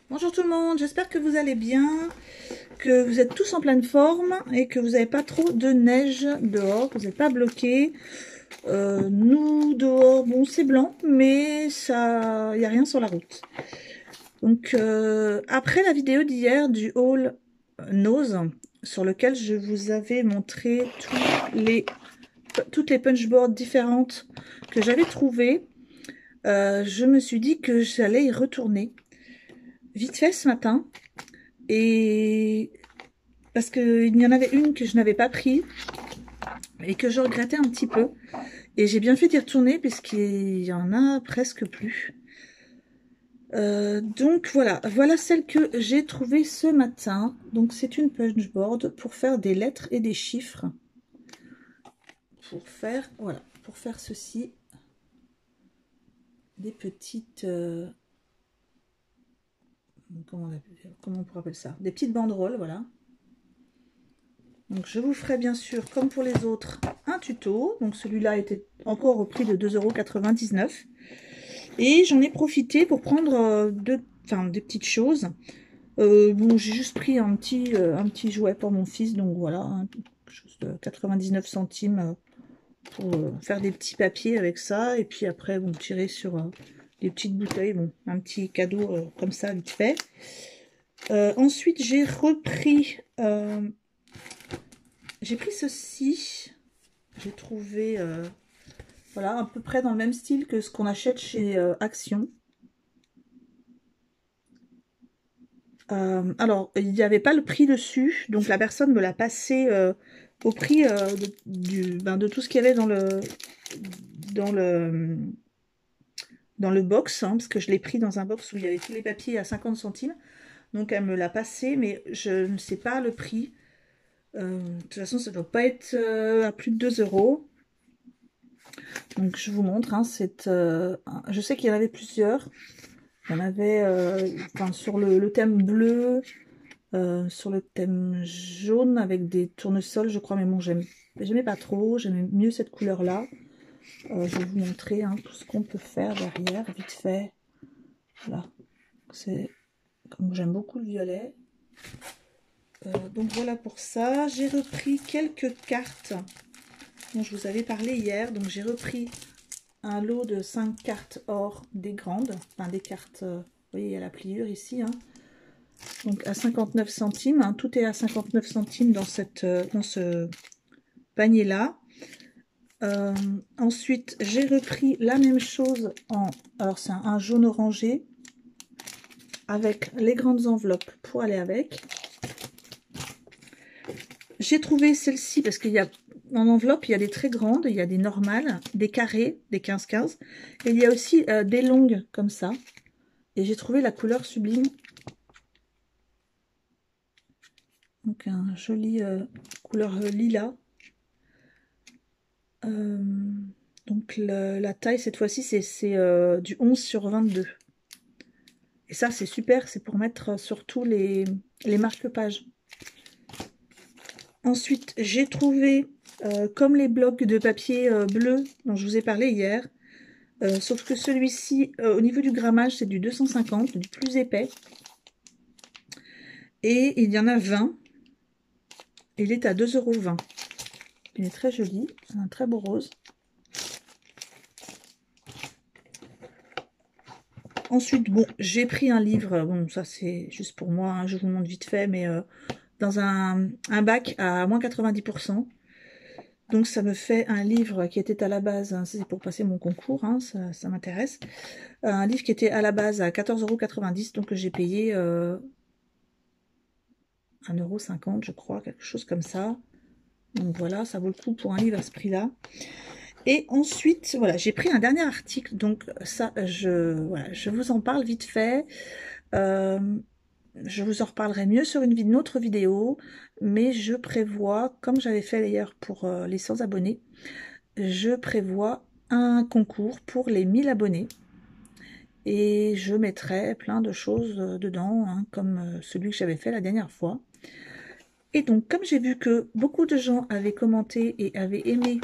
Bonjour tout le monde, j'espère que vous allez bien, que vous êtes tous en pleine forme et que vous n'avez pas trop de neige dehors, que vous n'êtes pas bloqués. Nous dehors, bon c'est blanc, mais ça, il n'y a rien sur la route. Donc après la vidéo d'hier du haul Nose, sur lequel je vous avais montré toutes les punchboards différentes que j'avais trouvées, je me suis dit que j'allais y retourner vite fait ce matin. Et parce qu'il y en avait une que je n'avais pas pris et que je regrettais un petit peu. Et j'ai bien fait d'y retourner puisqu'il y en a presque plus. Donc voilà celle que j'ai trouvée ce matin. Donc c'est une punchboard pour faire des lettres et des chiffres. Pour faire ceci. Des petites... comment on pourrait appeler ça? Des petites banderoles, voilà. Donc je vous ferai bien sûr, comme pour les autres, un tuto. Donc celui-là était encore au prix de 2,99 €. Et j'en ai profité pour prendre des petites choses. Bon, j'ai juste pris un petit jouet pour mon fils. Donc voilà, quelque chose de 99 centimes pour faire des petits papiers avec ça. Et puis après, bon, tirer sur des petites bouteilles. Bon, un petit cadeau comme ça, vite fait. Ensuite, j'ai repris... j'ai pris ceci, j'ai trouvé voilà, à peu près dans le même style que ce qu'on achète chez Action. Alors, il n'y avait pas le prix dessus, donc la personne me l'a passé au prix de tout ce qu'il y avait dans le box, hein, parce que je l'ai pris dans un box où il y avait tous les papiers à 50 centimes. Donc elle me l'a passé, mais je ne sais pas le prix. De toute façon, ça ne doit pas être à plus de 2 €. Donc je vous montre, hein, je sais qu'il y en avait plusieurs. Il y en avait sur le thème bleu, sur le thème jaune avec des tournesols, je crois, mais bon, j'aimais pas trop, j'aimais mieux cette couleur-là. Je vais vous montrer tout ce qu'on peut faire derrière, vite fait. Voilà, comme j'aime beaucoup le violet. Donc voilà pour ça. J'ai repris quelques cartes dont je vous avais parlé hier. Donc j'ai repris un lot de 5 cartes or, des grandes, enfin des cartes, vous voyez, il y a la pliure ici, hein. Donc à 59 centimes, hein, tout est à 59 centimes dans ce panier là. Ensuite j'ai repris la même chose alors c'est un jaune orangé avec les grandes enveloppes pour aller avec. J'ai trouvé celle-ci parce qu'il y a en enveloppe, il y a des très grandes, il y a des normales, des carrés, des 15-15. Et il y a aussi des longues comme ça. Et j'ai trouvé la couleur sublime. Donc un joli couleur lilas. Donc la taille cette fois-ci c'est du 11/22. Et ça c'est super, c'est pour mettre sur tous les marque-pages. Ensuite j'ai trouvé comme les blocs de papier bleu dont je vous ai parlé hier. Sauf que celui-ci, au niveau du grammage, c'est du 250, du plus épais. Et il y en a 20. Il est à 2,20 €. Il est très joli, c'est un très beau rose. Ensuite, bon, j'ai pris un livre, bon, ça c'est juste pour moi, hein, je vous montre vite fait, mais dans un bac à moins 90%. Donc ça me fait un livre qui était à la base, hein, c'est pour passer mon concours, hein, ça m'intéresse. Un livre qui était à la base à 14,90 €, donc j'ai payé 1,50 € je crois, quelque chose comme ça. Donc voilà, ça vaut le coup pour un livre à ce prix-là. Et ensuite, voilà, j'ai pris un dernier article, donc ça, je vous en parle vite fait. Je vous en reparlerai mieux sur une autre vidéo, mais je prévois, comme j'avais fait d'ailleurs pour les 100 abonnés, je prévois un concours pour les 1000 abonnés. Et je mettrai plein de choses dedans, hein, comme celui que j'avais fait la dernière fois. Et donc, comme j'ai vu que beaucoup de gens avaient commenté et avaient aimé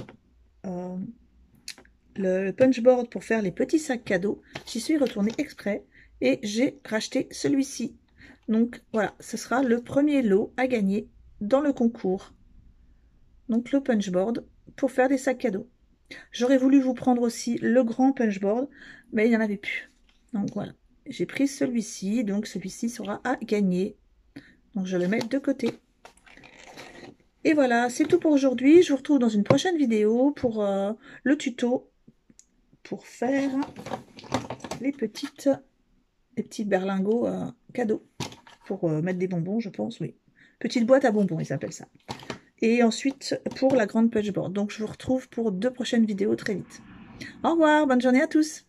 le punchboard pour faire les petits sacs cadeaux, j'y suis retournée exprès Et j'ai racheté celui-ci. Donc voilà, ce sera le premier lot à gagner dans le concours. Donc le punchboard pour faire des sacs cadeaux. J'aurais voulu vous prendre aussi le grand punchboard, mais il n'y en avait plus. Donc voilà, j'ai pris celui-ci, donc celui-ci sera à gagner. Donc je le mets de côté. Et voilà, c'est tout pour aujourd'hui. Je vous retrouve dans une prochaine vidéo pour le tuto pour faire les petits berlingots cadeaux. Pour mettre des bonbons, je pense, oui. Petite boîte à bonbons, ils appellent ça. Et ensuite, pour la grande punchboard. Donc, je vous retrouve pour 2 prochaines vidéos très vite. Au revoir, bonne journée à tous.